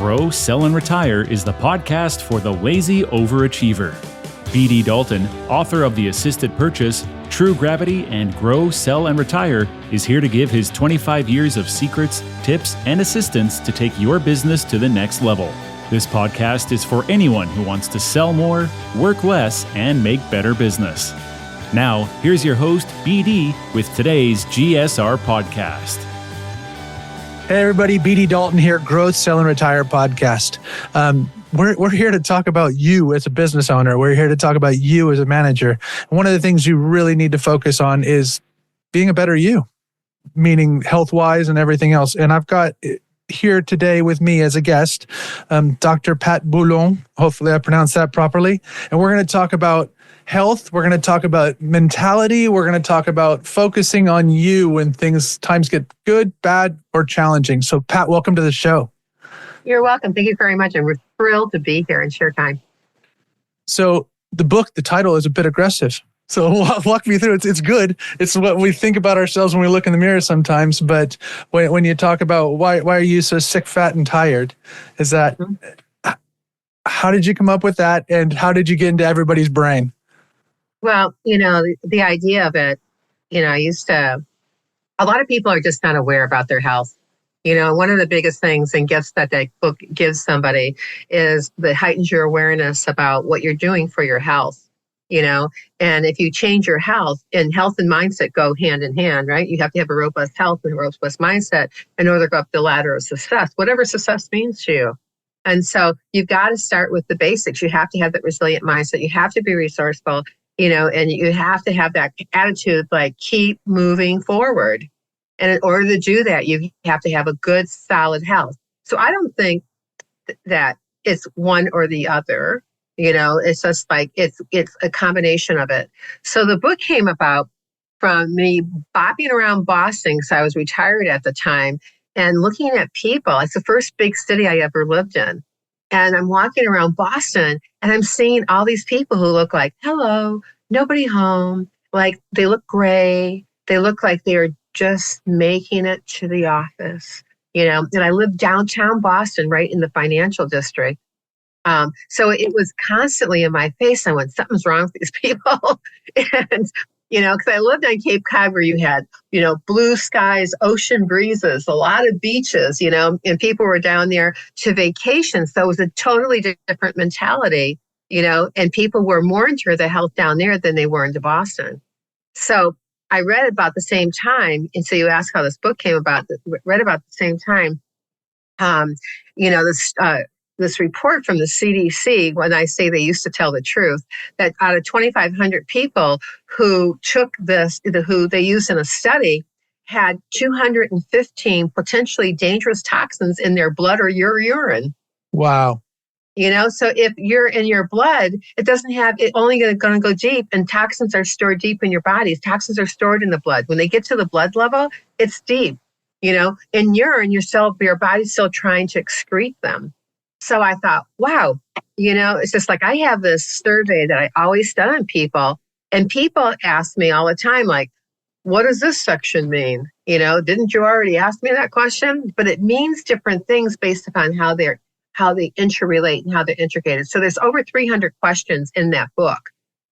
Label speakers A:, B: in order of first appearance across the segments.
A: Grow, Sell, and Retire is the podcast for the lazy overachiever. BD Dalton, author of The Assisted Purchase, True Gravity, and Grow, Sell, and Retire, is here to give his 25 years of secrets, tips, and assistance to take your business to the next level. This podcast is for anyone who wants to sell more, work less, and make better business. Now, here's your host, BD, with today's GSR podcast.
B: Hey everybody, BD Dalton here, Growth, Sell, and Retire podcast. We're here to talk about you as a business owner. We're here to talk about you as a manager. And one of the things you really need to focus on is being a better you, meaning health-wise and everything else. And I've got here today with me as a guest, Dr. Pat Boulon. Hopefully I pronounced that properly. And we're going to talk about health. We're going to talk about mentality. We're going to talk about focusing on you when times get good, bad, or challenging. So Pat, welcome to the show.
C: You're welcome. Thank you very much. And we're thrilled to be here and share time.
B: So the title is a bit aggressive. So walk me through it. It's good. It's what we think about ourselves when we look in the mirror sometimes. But when you talk about why are you so sick, fat, and tired, is that, how did you come up with that? And how did you get into everybody's brain?
C: Well, the idea of it, a lot of people are just not aware about their health. One of the biggest things and gifts that book gives somebody is that heightens your awareness about what you're doing for your health, and if you change your health, and health and mindset go hand in hand, right? You have to have a robust health and a robust mindset in order to go up the ladder of success, whatever success means to you. And so you've got to start with the basics. You have to have that resilient mindset. You have to be resourceful. And you have to have that attitude, like keep moving forward. And in order to do that, you have to have a good, solid health. So I don't think that it's one or the other. It's just like it's a combination of it. So the book came about from me bopping around Boston, because I was retired at the time, and looking at people. It's the first big city I ever lived in. And I'm walking around Boston and I'm seeing all these people who look like, hello, nobody home. Like they look gray. They look like they're just making it to the office, and I live downtown Boston, right in the financial district. So it was constantly in my face. I went, something's wrong with these people. And, because I lived on Cape Cod where you had, blue skies, ocean breezes, a lot of beaches, and people were down there to vacation. So it was a totally different mentality, and people were more into their health down there than they were into Boston. So I read about the same time. And so you ask how this book came about, read about the same time. This report from the CDC, when I say they used to tell the truth, that out of 2,500 people who took this, who they used in a study, had 215 potentially dangerous toxins in their blood or your urine.
B: Wow.
C: So if you're in your blood, it only going to go deep, and toxins are stored deep in your bodies. Toxins are stored in the blood. When they get to the blood level, it's deep. In urine, your body's still trying to excrete them. So I thought, wow, it's just like I have this survey that I always done on people, and people ask me all the time, like, what does this section mean? Didn't you already ask me that question? But it means different things based upon how they interrelate and how they're integrated. So there's over 300 questions in that book.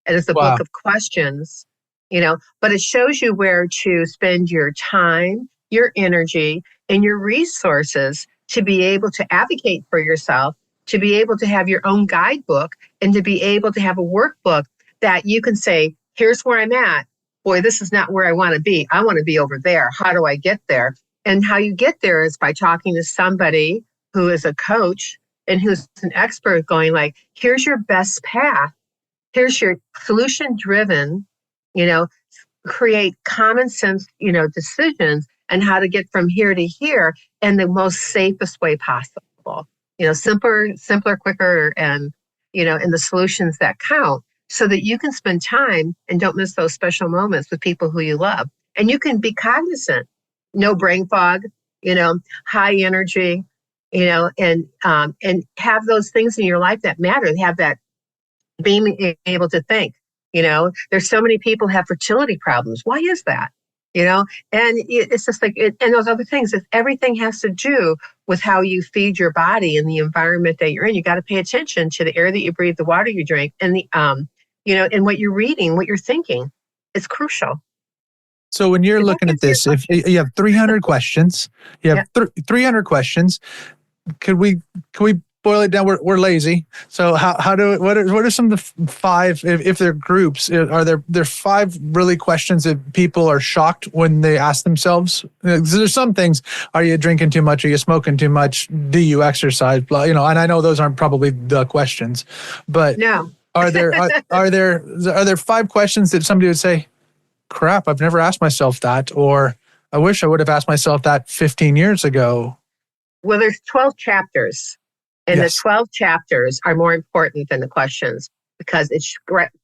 C: And it's a book of questions, but it shows you where to spend your time, your energy, and your resources to be able to advocate for yourself, to be able to have your own guidebook, and to be able to have a workbook that you can say, here's where I'm at. Boy, this is not where I want to be. I want to be over there. How do I get there? And how you get there is by talking to somebody who is a coach and who's an expert, going like, here's your best path. Here's your solution-driven, create common sense, decisions and how to get from here to here in the most safest way possible. Simpler, quicker, and, in the solutions that count, so that you can spend time and don't miss those special moments with people who you love. And you can be cognizant, no brain fog, high energy, and have those things in your life that matter. Have that being able to think. There's so many people have fertility problems. Why is that? And it's just like, and those other things, everything has to do with how you feed your body and the environment that you're in. You got to pay attention to the air that you breathe, the water you drink, and and what you're reading, what you're thinking. It's crucial.
B: So when you're looking at this, if you have 300 questions, 300 questions, could we boil it down? We're lazy. So what are some of the five, if they're groups, are there five really questions that people are shocked when they ask themselves? There's some things, are you drinking too much? Are you smoking too much? Do you exercise? Blah, and I know those aren't probably the questions, but
C: no.
B: are there five questions that somebody would say, crap, I've never asked myself that, or I wish I would have asked myself that 15 years ago?
C: Well, there's 12 chapters, and the 12 chapters are more important than the questions, because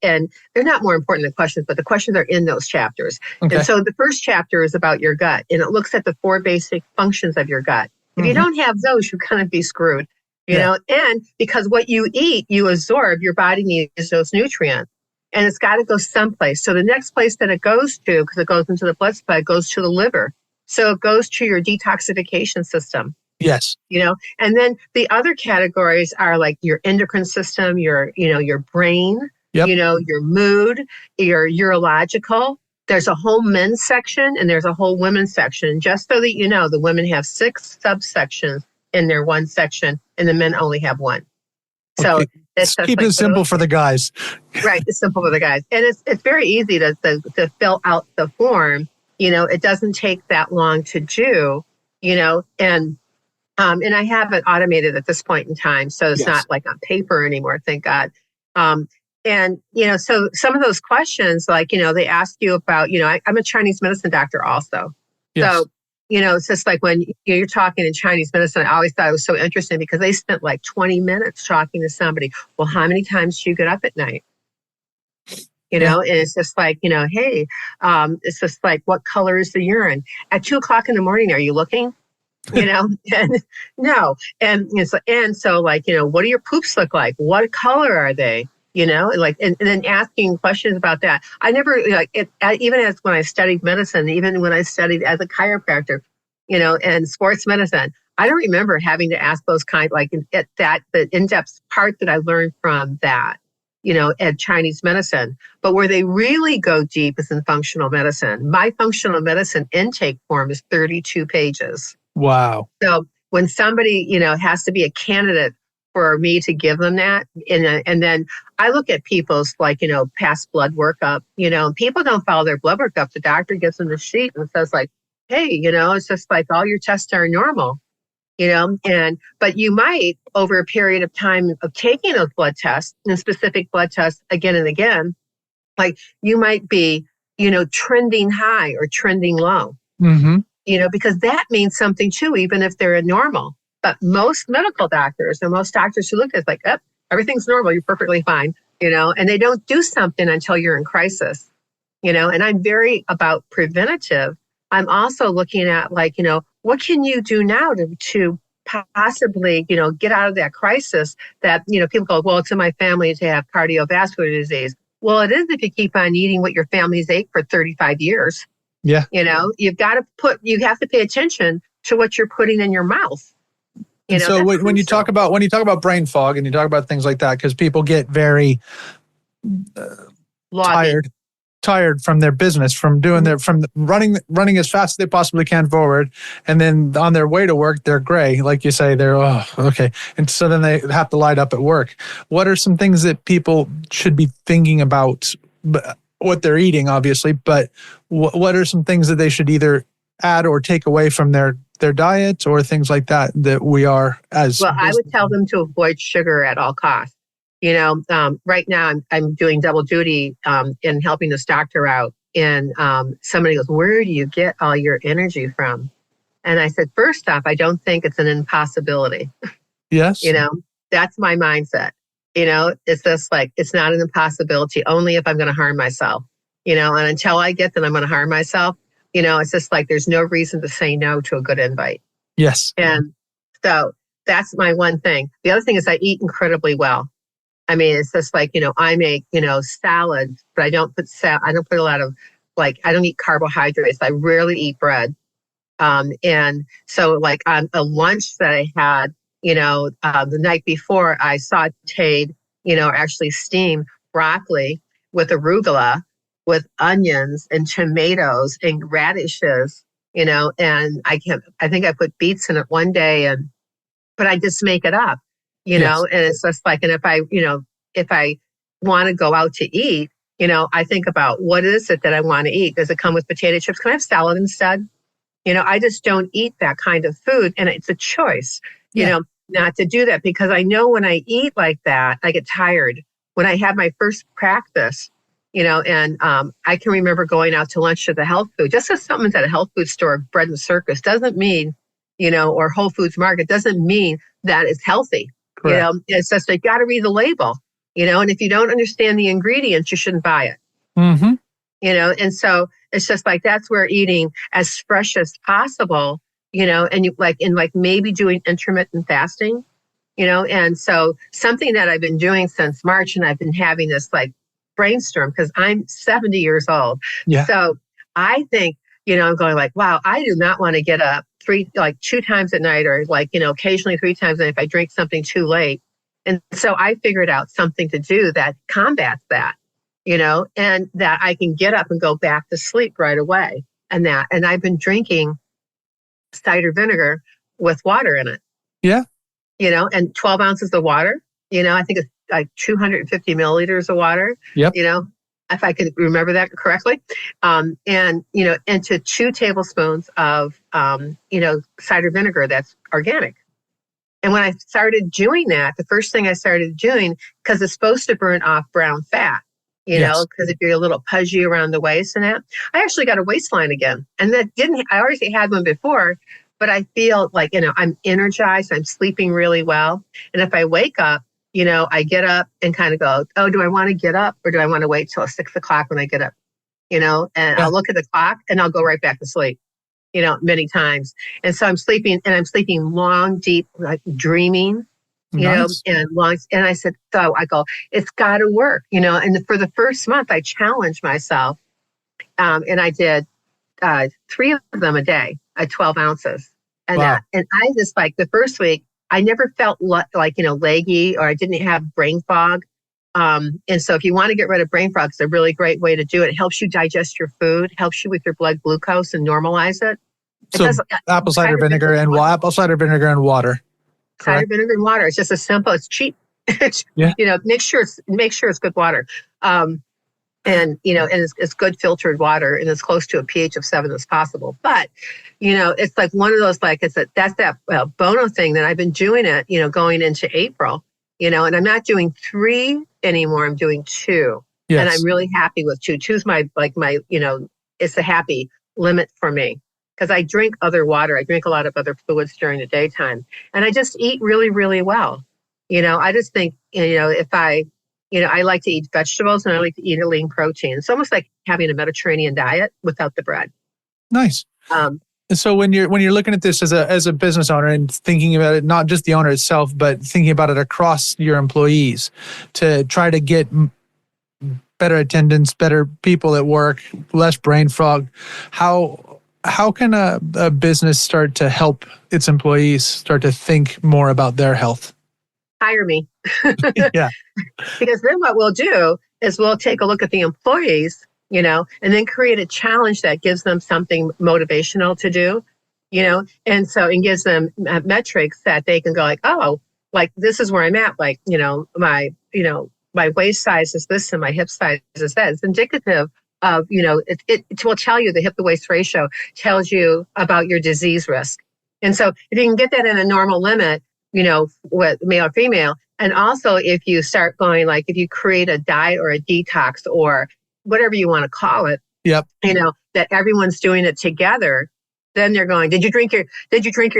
C: and they're not more important than questions, but the questions are in those chapters. Okay. And so the first chapter is about your gut, and it looks at the 4 basic functions of your gut. If you don't have those, you're going to be screwed, you know, and because what you eat, you absorb, your body needs those nutrients. And it's got to go someplace. So the next place that it goes to, because it goes into the blood supply, it goes to the liver. So it goes to your detoxification system.
B: Yes.
C: And then the other categories are like your endocrine system, your brain, your mood, your urological. There's a whole men's section and there's a whole women's section. Just so that you know, the women have 6 subsections in their one section and the men only have 1. So
B: it's keep it simple for the guys.
C: Right. It's simple for the guys. And it's very easy to fill out the form. It doesn't take that long to do, and I have it automated at this point in time. So it's not like on paper anymore, thank God. So some of those questions, like, they ask you about, I'm a Chinese medicine doctor also. Yes. So, it's just like when you're talking in Chinese medicine, I always thought it was so interesting because they spent like 20 minutes talking to somebody. Well, how many times do you get up at night? And it's just like, hey, it's just like, what color is the urine? At 2:00 in the morning, are you looking? And no. And so like, what do your poops look like? What color are they? And then asking questions about that. I never even as when I studied medicine, even when I studied as a chiropractor, and sports medicine, I don't remember having to ask those the in-depth part that I learned from that, at Chinese medicine. But where they really go deep is in functional medicine. My functional medicine intake form is 32 pages.
B: Wow.
C: So when somebody, has to be a candidate for me to give them that. And then I look at people's past blood workup, people don't follow their blood workup. The doctor gives them the sheet and says like, hey, it's just like all your tests are normal, but you might over a period of time of taking those blood tests and specific blood tests again and again, like you might be, trending high or trending low, because that means something too, even if they're normal. But most medical doctors and most doctors who look at it like, oh, everything's normal, you're perfectly fine, and they don't do something until you're in crisis, and I'm very about preventative. I'm also looking at what can you do now to possibly, get out of that crisis that, people go, well, it's in my family to have cardiovascular disease. Well, it is if you keep on eating what your family's ate for 35 years.
B: Yeah.
C: You have to pay attention to what you're putting in your mouth.
B: So when you talk about brain fog and you talk about things like that, because people get very tired from their business, from doing from running as fast as they possibly can forward, and then on their way to work they're gray, like you say, they're okay, and so then they have to light up at work. What are some things that people should be thinking about? What they're eating, obviously, but what are some things that they should either add or take away from their diet or things like that we are as well? I
C: would tell them to avoid sugar at all costs. Right now I'm doing double duty in helping this doctor out, and somebody goes, where do you get all your energy from? And I said, first off, I don't think it's an impossibility.
B: Yes.
C: That's my mindset. It's just like, it's not an impossibility only if I'm going to harm myself, and until I get that I'm going to harm myself, it's just like, there's no reason to say no to a good invite.
B: Yes.
C: And so that's my one thing. The other thing is I eat incredibly well. I mean, it's just like, I make, salads, but I don't put a lot of I don't eat carbohydrates. I rarely eat bread. And so like on a lunch that I had, the night before, I sauteed, actually steamed broccoli with arugula, with onions and tomatoes and radishes, and I think I put beets in it one day, but I just make it up,
B: Yes.
C: and it's just like, and if I want to go out to eat, I think about what is it that I want to eat? Does it come with potato chips? Can I have salad instead? I just don't eat that kind of food. And it's a choice, not to do that, because I know when I eat like that, I get tired. When I had my first practice, and I can remember going out to lunch at the health food, just because something's at a health food store, bread and circus, doesn't mean, or Whole Foods Market, doesn't mean that it's healthy.
B: Correct.
C: It's just, you got to read the label, and if you don't understand the ingredients, you shouldn't buy it.
B: Mm-hmm.
C: And so it's just like, that's where eating as fresh as possible, and you maybe doing intermittent fasting, and so something that I've been doing since March, and I've been having this like brainstorm because I'm 70 years old.
B: Yeah.
C: So I think, I'm going like, wow, I do not want to get up two times at night, or occasionally 3 times a night if I drink something too late. And so I figured out something to do that combats that. And that I can get up and go back to sleep right away. And I've been drinking cider vinegar with water in it.
B: Yeah.
C: And 12 ounces of water, I think it's like 250 milliliters of water.
B: Yep.
C: If I could remember that correctly. And into 2 tablespoons of, cider vinegar that's organic. And when I started doing that, the first thing I started doing, because it's supposed to burn off brown fat, because if you're a little pudgy around the waist and that, I actually got a waistline again. And I already had one before, but I feel like, I'm energized, I'm sleeping really well. And if I wake up, I get up and kind of go, oh, do I want to get up, or do I want to wait till 6 o'clock when I get up? And I'll look at the clock and I'll go right back to sleep, many times. And so I'm sleeping long, deep, like dreaming.
B: Nice.
C: And I said, so I go, it's got to work, and for the first month, I challenged myself. And I did 3 of them a day at 12 ounces. And
B: Wow.
C: And I just the first week, I never felt leggy, or I didn't have brain fog. And so if you want to get rid of brain fog, it's a really great way to do it. It helps you digest your food, helps you with your blood glucose and normalize it.
B: So apple cider vinegar and water.
C: Cider vinegar and water. It's just as simple. It's cheap.
B: Yeah.
C: Make sure it's good water. And it's good filtered water, and it's close to a pH of 7 as possible. But, it's like one of those, that's that Bono thing that I've been doing it, going into April, and I'm not doing 3 anymore. I'm doing 2.
B: Yes.
C: And I'm really happy with 2. 2's my, it's a happy limit for me. Because I drink other water. I drink a lot of other fluids during the daytime. And I just eat really, really well. I just think, if I like to eat vegetables, and I like to eat a lean protein. It's almost like having a Mediterranean diet without the bread.
B: Nice. So when you're looking at this as a business owner and thinking about it, not just the owner itself, but thinking about it across your employees to try to get better attendance, better people at work, less brain fog, how can a business start to help its employees start to think more about their health?
C: Hire me.
B: Yeah.
C: Because then what we'll do is we'll take a look at the employees, and then create a challenge that gives them something motivational to do, and so it gives them metrics that they can go like, oh, like this is where I'm at. Like, my waist size is this and my hip size is that. It's indicative of, it will tell you the hip to waist ratio tells you about your disease risk. And so if you can get that in a normal limit, with male or female, and also if you start going, like if you create a diet or a detox or whatever you want to call it,
B: yep,
C: that everyone's doing it together, then they're going, did you drink your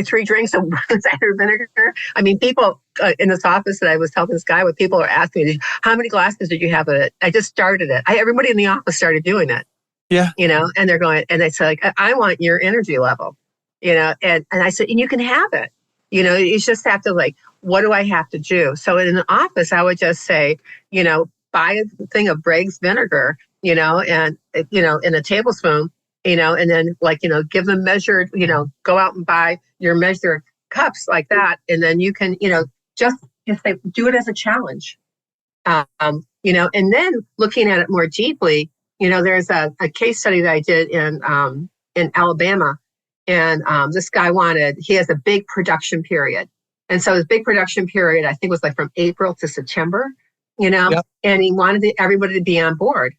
C: 3 drinks of cider vinegar? I mean, people in this office that I was helping this guy with, people are asking me, how many glasses did you have of it? I just started it. Everybody in the office started doing it.
B: Yeah.
C: And they're going, and they say like, I want your energy level, and I said, and you can have it. You just have to like, what do I have to do? So in the office, I would just say, buy a thing of Bragg's vinegar, and, in a tablespoon, and then give them measured, go out and buy your measured cups like that. And then you can, just if they do it as a challenge, and then looking at it more deeply, there's a case study that I did in Alabama. And this guy he has a big production period. And so his big production period, I think was like from April to September,
B: Yep.
C: and he wanted everybody to be on board.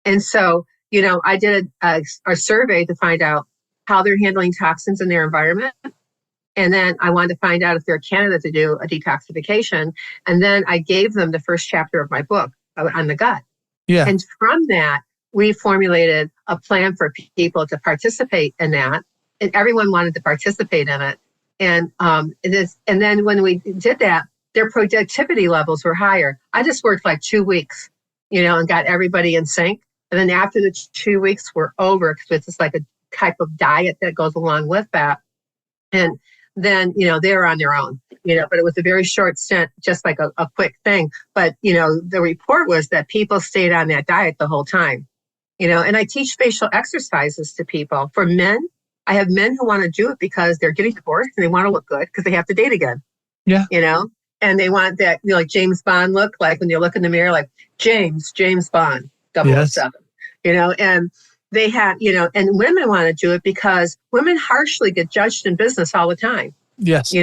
C: And so, I did a survey to find out how they're handling toxins in their environment. And then I wanted to find out if they're a candidate to do a detoxification. And then I gave them the first chapter of my book on the gut.
B: Yeah.
C: And from that, we formulated a plan for people to participate in that. And everyone wanted to participate in it. And then when we did that, their productivity levels were higher. I just worked like 2 weeks, and got everybody in sync. And then after the 2 weeks were over, because it's just like a type of diet that goes along with that. And then, they were on their own, but it was a very short stint, just like a quick thing. But, the report was that people stayed on that diet the whole time, and I teach facial exercises to people. For men, I have men who want to do it because they're getting divorced and they want to look good because they have to date again.
B: Yeah.
C: And they want that, like James Bond look, like when you look in the mirror, like James Bond, 007, and they have, and women want to do it because women harshly get judged in business all the time.
B: Yes.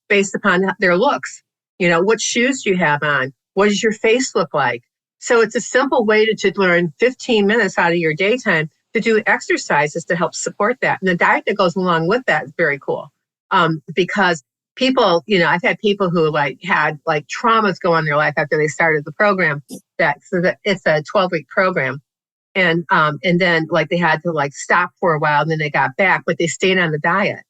C: Based upon their looks. What shoes do you have on? What does your face look like? So it's a simple way to learn 15 minutes out of your daytime to do exercises to help support that. And the diet that goes along with that is very cool. Because people, I've had people who had traumas go on in their life after they started the program. So that it's a 12-week program. And then they had to stop for a while and then they got back, but they stayed on the diet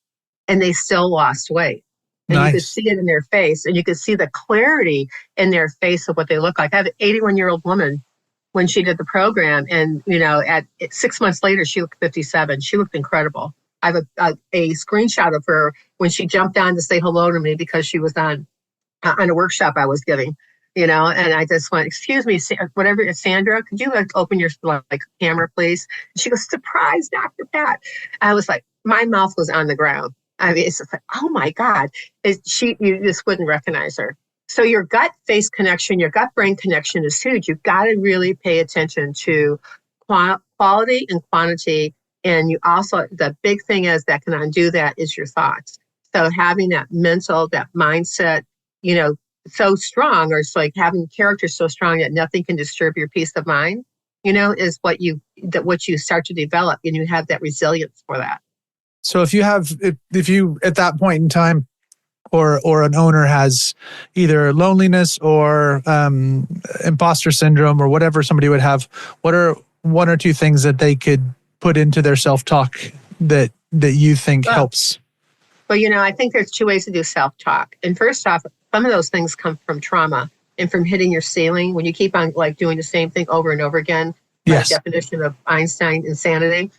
C: and they still lost weight. And
B: Nice.
C: You could see it in their face and you could see the clarity in their face of what they look like. I have an 81-year-old woman when she did the program and, at 6 months later, she looked 57. She looked incredible. I have a screenshot of her when she jumped on to say hello to me because she was on a workshop I was giving. And I just went, excuse me, whatever, Sandra, could you open your camera, please? And she goes, surprise, Dr. Pat. I was like, my mouth was on the ground. I mean, it's just like, oh my God, you just wouldn't recognize her. So your gut-face connection, your gut-brain connection is huge. You've got to really pay attention to quality and quantity. And you also, the big thing is that can undo that is your thoughts. So having that that mindset, so strong, or it's like having character so strong that nothing can disturb your peace of mind, is what you start to develop, and you have that resilience for that.
B: So if you at that point in time, or an owner has either loneliness or imposter syndrome or whatever somebody would have, what are one or two things that they could put into their self-talk that you think helps?
C: Well, I think there's two ways to do self-talk. And first off, some of those things come from trauma and from hitting your ceiling when you keep on doing the same thing over and over again.
B: Yes.
C: By definition of Einstein insanity.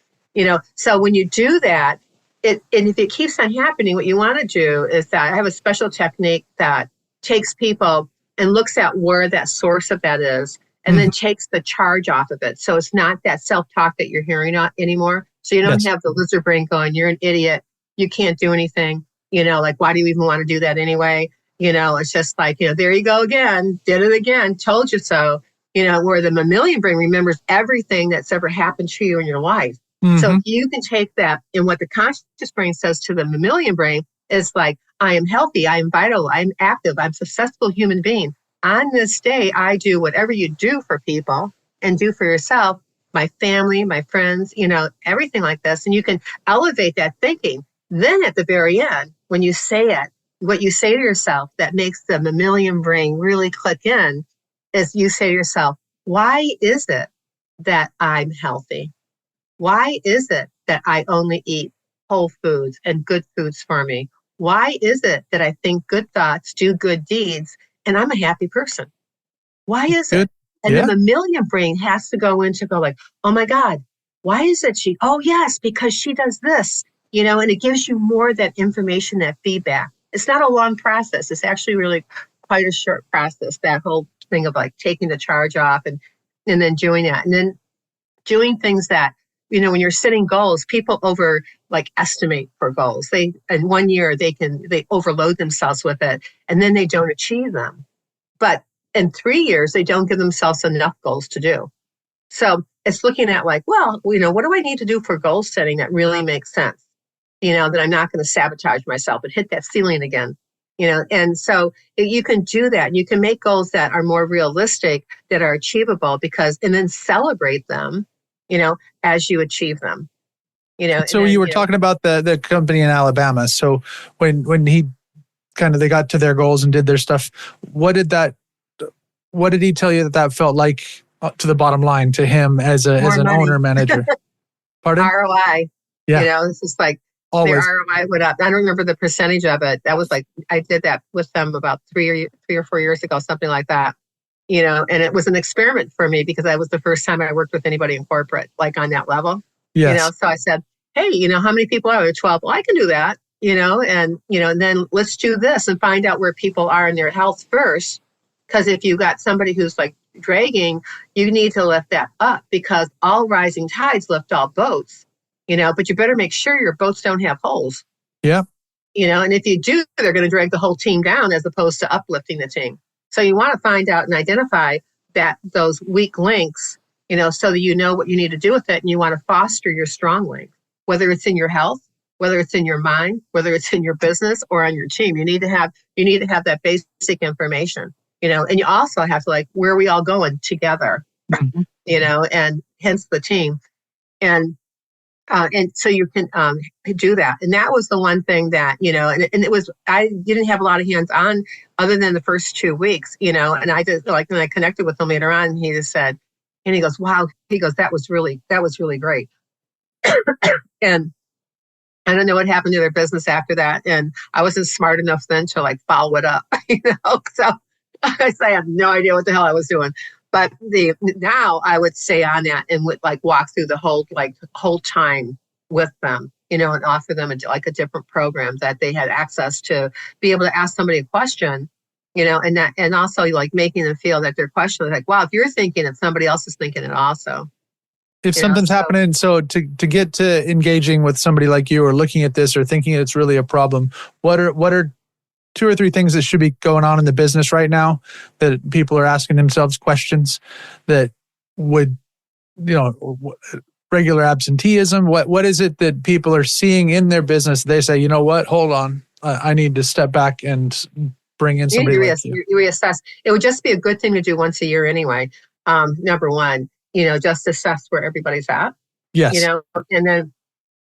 C: So when you do that, and if it keeps on happening, what you want to do is that I have a special technique that takes people and looks at where that source of that is and then takes the charge off of it. So it's not that self-talk that you're hearing anymore. So you don't have the lizard brain going, you're an idiot, you can't do anything, why do you even want to do that anyway? It's just there you go again, did it again, told you so, where the mammalian brain remembers everything that's ever happened to you in your life. So if you can take that, and what the conscious brain says to the mammalian brain is I am healthy, I am vital, I'm active, I'm a successful human being. On this day, I do whatever you do for people and do for yourself, my family, my friends, everything like this. And you can elevate that thinking. Then at the very end, when you say it, what you say to yourself that makes the mammalian brain really click in is you say to yourself, why is it that I'm healthy? Why is it that I only eat whole foods and good foods for me? Why is it that I think good thoughts, do good deeds, and I'm a happy person? Why is it? And the mammalian brain has to go oh my God, why is it oh yes, because she does this, and it gives you more of that information, that feedback. It's not a long process. It's actually really quite a short process, that whole thing of taking the charge off. And and then doing that. And then doing things that, when you're setting goals, people estimate for goals. They, in 1 year, they overload themselves with it, and then they don't achieve them. But in 3 years, they don't give themselves enough goals to do. So it's looking at what do I need to do for goal setting that really makes sense? That I'm not going to sabotage myself and hit that ceiling again. And so you can do that. You can make goals that are more realistic, that are achievable, and then celebrate them, as you achieve them.
B: So you were talking about the company in Alabama. So when they got to their goals and did their stuff, what did he tell you that felt like to the bottom line to him as an owner manager? Pardon?
C: ROI.
B: Yeah.
C: It's just like
B: always.
C: Their ROI went up. I don't remember the percentage of it. That was I did that with them about 3 or 4 years ago, something like that. And it was an experiment for me because that was the first time I worked with anybody in corporate, on that level.
B: Yes.
C: So I said, hey, how many people are there? 12. Well, I can do that, and then let's do this and find out where people are in their health first. Because if you got somebody who's dragging, you need to lift that up, because all rising tides lift all boats, but you better make sure your boats don't have holes.
B: Yeah.
C: And if you do, they're going to drag the whole team down as opposed to uplifting the team. So you want to find out and identify those weak links, so that you know what you need to do with it, and you want to foster your strong links, whether it's in your health, whether it's in your mind, whether it's in your business or on your team. You need to have that basic information, and you also have to where are we all going together, and hence the team. And so you can do that. And that was the one thing that, and it was, I didn't have a lot of hands on other than the first 2 weeks, and I just when I connected with him later on, he just said, and he goes, wow, that was really great. And I don't know what happened to their business after that. And I wasn't smart enough then to follow it up, so I have no idea what the hell I was doing. But now I would stay on that and would walk through the whole time with them, and offer them a different program that they had access to be able to ask somebody a question, and also making them feel that their question is wow, if you're thinking it, somebody else is thinking it also.
B: If something's happening, so to get to engaging with somebody like you or looking at this or thinking it's really a problem, what are 2 or 3 things that should be going on in the business right now that people are asking themselves questions that would, regular absenteeism? What is it that people are seeing in their business? They say, you know what, hold on, I need to step back and bring in somebody like you.
C: You reassess. It would just be a good thing to do once a year anyway. Number one, just assess where everybody's at.
B: Yes.
C: And then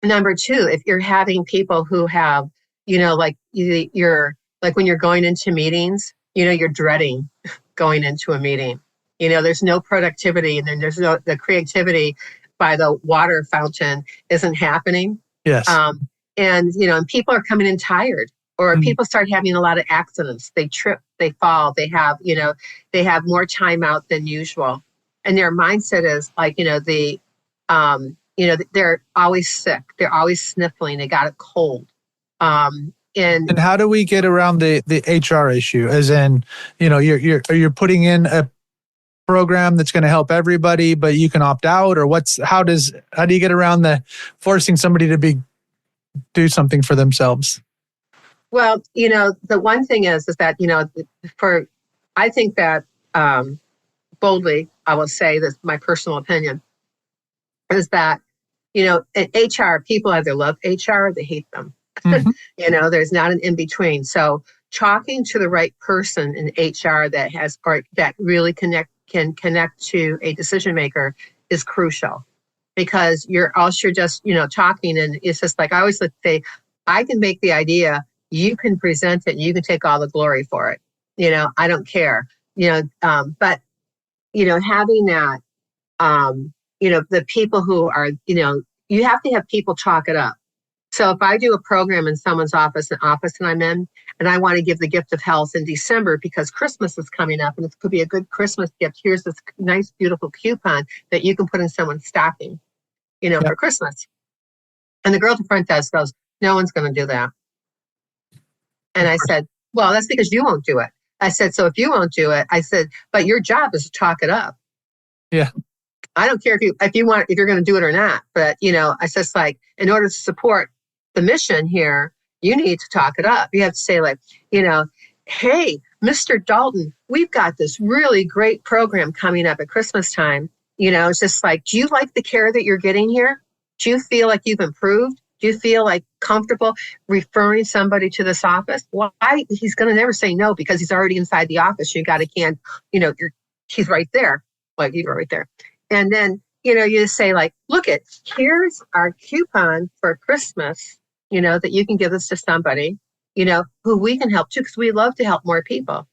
C: number 2, if you're having people who have, you're when you're going into meetings, you're dreading going into a meeting. There's no productivity, and then there's the creativity by the water fountain isn't happening.
B: Yes.
C: And people are coming in tired, or people start having a lot of accidents. They trip, they fall, they have more time out than usual. And their mindset is they're always sick. They're always sniffling. They got a cold.
B: And how do we get around the HR issue? As in, you're putting in a program that's going to help everybody, but you can opt out, or how do you get around the forcing somebody to do something for themselves?
C: Well, the one thing is that, I think that boldly, I will say this, my personal opinion is that, in HR, people either love HR or they hate them. Mm-hmm. There's not an in between. So talking to the right person in HR that really can connect to a decision maker is crucial, because you're just, talking, and it's just I always say, I can make the idea, you can present it, and you can take all the glory for it. I don't care, but, having that, the people who are, you have to have people talk it up. So if I do a program in someone's office, an office that I'm in, and I want to give the gift of health in December because Christmas is coming up and it could be a good Christmas gift, here's this nice, beautiful coupon that you can put in someone's stocking, for Christmas. And the girl at the front desk goes, no one's going to do that. And I said, well, that's because you won't do it. I said, so if you won't do it, I said, but your job is to talk it up.
B: Yeah.
C: I don't care if you're going to do it or not, but it's just like, in order to support the mission here, you need to talk it up. You have to say like, hey, Mr. Dalton, we've got this really great program coming up at Christmas time. It's just like, do you like the care that you're getting here? Do you feel like you've improved? Do you feel like comfortable referring somebody to this office? Why? He's going to never say no because he's already inside the office. You got to he's right there. Like you're right there. And then, you just say like, here's our coupon for Christmas, that you can give this to somebody, who we can help too, because we love to help more people.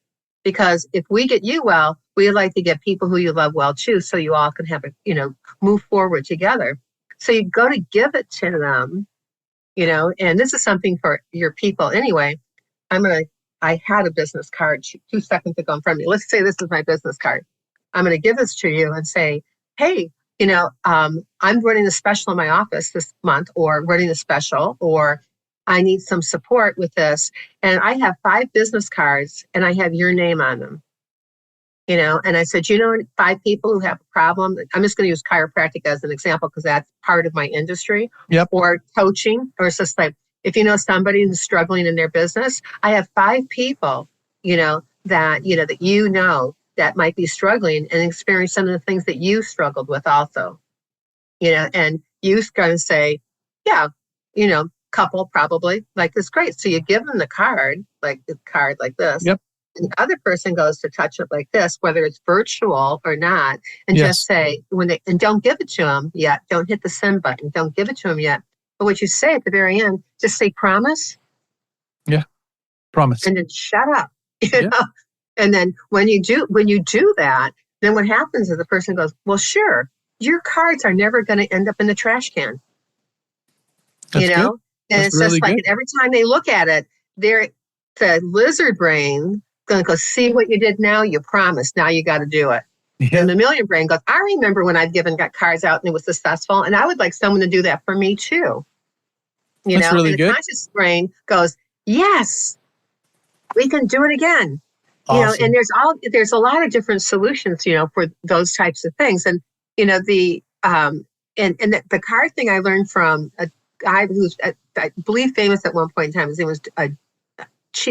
C: Because if we get you well, we'd like to get people who you love well too, so you all can have move forward together. So you go to give it to them, and this is something for your people anyway. I had a business card 2 seconds ago in front of me. Let's say this is my business card. I'm going to give this to you and say, hey, I'm running a special in my office this month, or running a special, or I need some support with this. And I have 5 business cards and I have your name on them. And I said, 5 people who have a problem. I'm just going to use chiropractic as an example because that's part of my industry.
B: Yep.
C: Or coaching, or it's just like, if somebody who's struggling in their business, I have 5 people, that might be struggling and experience some of the things that you struggled with also, and you kind of say, yeah, couple probably like this. Great. So you give them the card like this.
B: Yep.
C: And the other person goes to touch it like this, whether it's virtual or not, and just say and don't give it to them yet. Don't hit the send button. Don't give it to them yet. But what you say at the very end, just say promise.
B: Yeah. Promise.
C: And then shut up. And then when you do that, then what happens is the person goes, well, sure, your cards are never going to end up in the trash can.
B: That's good.
C: And
B: That's
C: it's
B: really
C: just like
B: good.
C: every time they look at it, the lizard brain going to go, see what you did now? You promised. Now you got to do it.
B: Yeah.
C: And the million brain goes, I remember when I've got cards out and it was successful, and I would like someone to do that for me too.
B: That's really
C: and the
B: good.
C: conscious brain goes, yes, we can do it again.
B: Awesome.
C: And there's a lot of different solutions, for those types of things. And, the card thing I learned from a guy who's, I believe, famous at one point in time. His name was the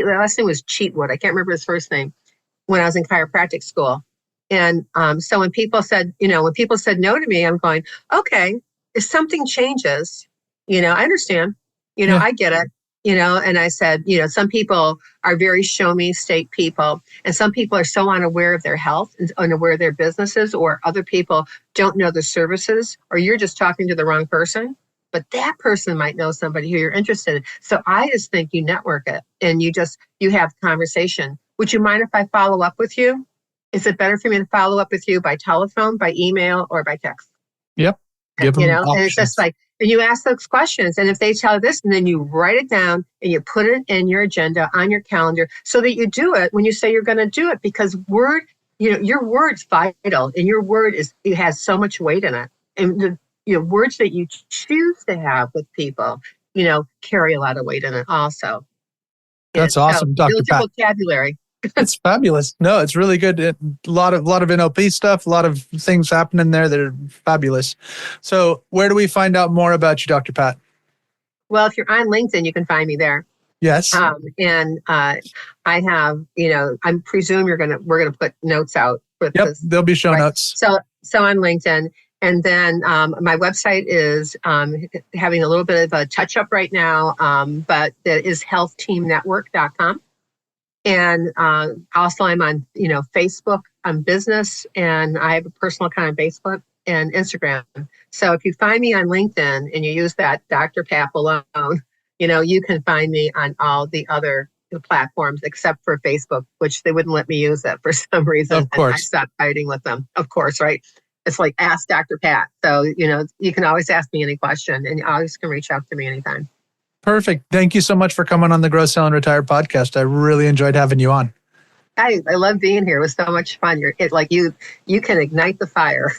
C: last name was Cheatwood. I can't remember his first name, when I was in chiropractic school. And so when people said no to me, I'm going, okay, if something changes, I understand, I get it. And I said, some people are very show me state people, and some people are so unaware of their health and unaware of their businesses, or other people don't know the services, or you're just talking to the wrong person, but that person might know somebody who you're interested in. So I just think you network it and you have conversation. Would you mind if I follow up with you? Is it better for me to follow up with you by telephone, by email, or by text?
B: Yep. Give them
C: and it's just like, and you ask those questions, and if they tell this, and then you write it down and you put it in your agenda on your calendar, so that you do it when you say you're going to do it, because your word's vital, and your word it has so much weight in it, and the words that you choose to have with people, carry a lot of weight in it also.
B: That's awesome, Dr. Pat.
C: Vocabulary.
B: It's fabulous. No, it's really good. A lot of NLP stuff, a lot of things happening there that are fabulous. So where do we find out more about you, Dr. Pat?
C: Well, if you're on LinkedIn, you can find me there.
B: Yes.
C: And I have, I presume we're going to put notes out.
B: There'll be show notes.
C: So on LinkedIn. And then my website is having a little bit of a touch up right now, but it is healthteamnetwork.com. And also I'm on, Facebook, on business, and I have a personal account on Facebook and Instagram. So if you find me on LinkedIn and you use that Dr. Pat Malone, you can find me on all the other platforms except for Facebook, which they wouldn't let me use that for some reason.
B: Of course.
C: And I stopped fighting with them, of course, right? It's like ask Dr. Pat. So, you can always ask me any question, and you always can reach out to me anytime.
B: Perfect. Thank you so much for coming on the Grow, Sell, and Retire podcast. I really enjoyed having you on.
C: I love being here. It was so much fun. You can ignite the fire.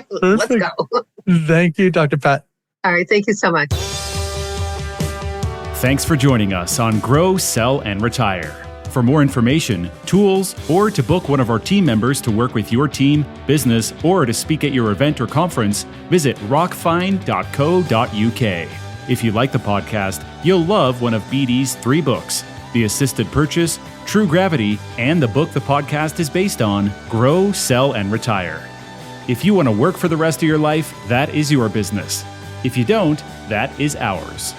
C: Let's go.
B: Thank you, Dr. Pat.
C: All right. Thank you so much.
A: Thanks for joining us on Grow, Sell, and Retire. For more information, tools, or to book one of our team members to work with your team, business, or to speak at your event or conference, visit rockfind.co.uk. If you like the podcast, you'll love one of BD's 3 books: The Assisted Purchase, True Gravity, and the book the podcast is based on, Grow, Sell, and Retire. If you want to work for the rest of your life, that is your business. If you don't, that is ours.